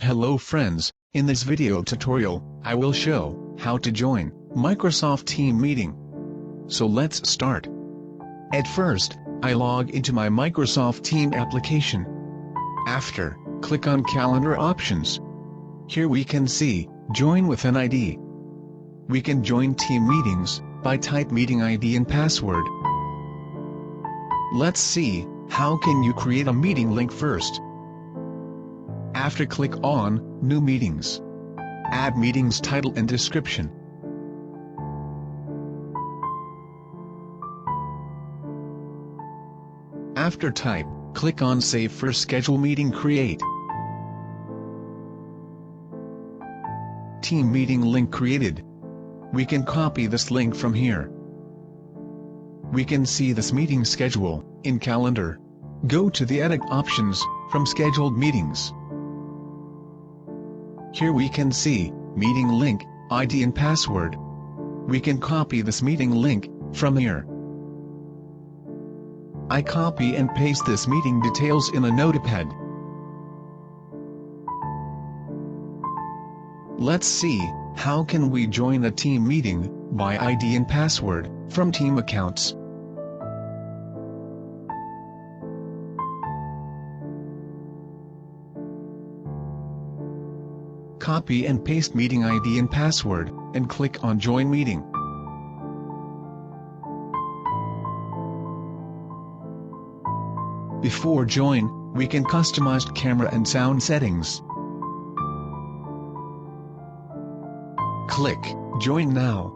Hello friends, in this video tutorial, I will show how to join Microsoft Team meeting. So let's start. At first, I log into my Microsoft Team application. After, click on Calendar options. Here we can see, Join with an ID. We can join team meetings by type meeting ID and password. Let's see, how can you create a meeting link first? After, click on New Meetings. Add meetings title and description. After type, click on Save for Schedule Meeting Create. Team meeting link created. We can copy this link from here. We can see this meeting schedule in Calendar. Go to the Edit options from Scheduled Meetings. Here we can see meeting link, ID and password. We can copy this meeting link from here. I copy and paste this meeting details in a notepad. Let's see, how can we join a team meeting by ID and password from team accounts. Copy and paste meeting ID and password, and click on Join Meeting. Before join, we can customize camera and sound settings. Click Join Now.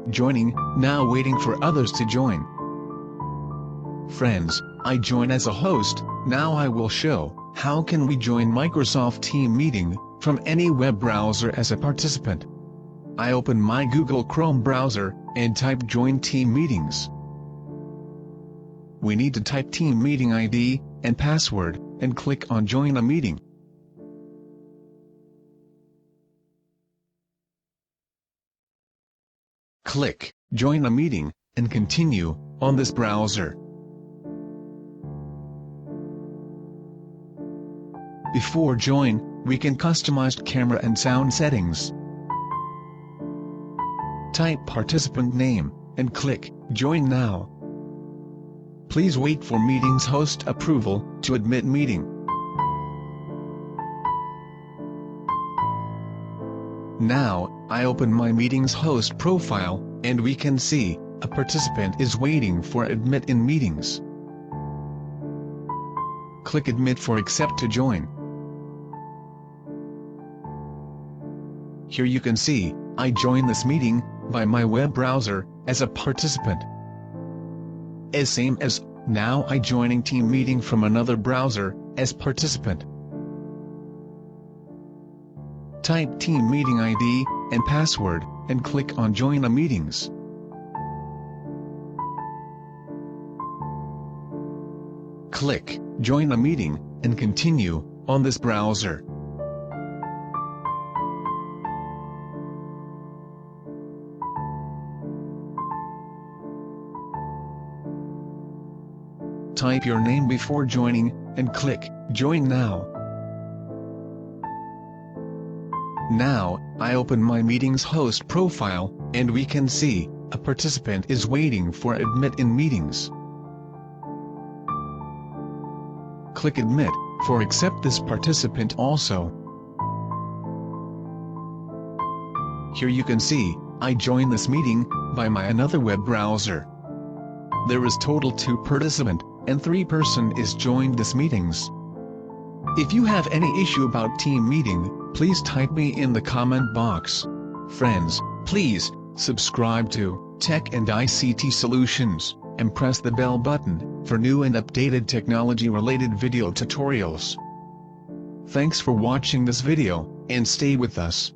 Joining, now waiting for others to join. Friends, I join as a host. Now I will show how can we join Microsoft Team meeting from any web browser as a participant. I open my Google Chrome browser and type Join Team Meetings. We need to type team meeting ID and password and click on Join a Meeting. Click Join a Meeting and continue on this browser. Before join, we can customize camera and sound settings. Type participant name and click Join Now. Please wait for meetings host approval to admit meeting. Now, I open my meetings host profile, and we can see a participant is waiting for admit in meetings. Click Admit for accept to join. Here you can see, I join this meeting by my web browser as a participant. As same as, now I joining team meeting from another browser as participant. Type team meeting ID and password and click on Join a Meetings. Click Join a Meeting and continue on this browser. Type your name before joining, and click Join Now. Now, I open my meetings host profile, and we can see a participant is waiting for admit in meetings. Click Admit for accept this participant also. Here you can see, I join this meeting by my another web browser. There is total 2 participant, and 3 person is joined this meetings. If you have any issue about team meeting, please type me in the comment box. Friends, please subscribe to Tech and ICT Solutions, and press the bell button for new and updated technology related video tutorials. Thanks for watching this video, and stay with us.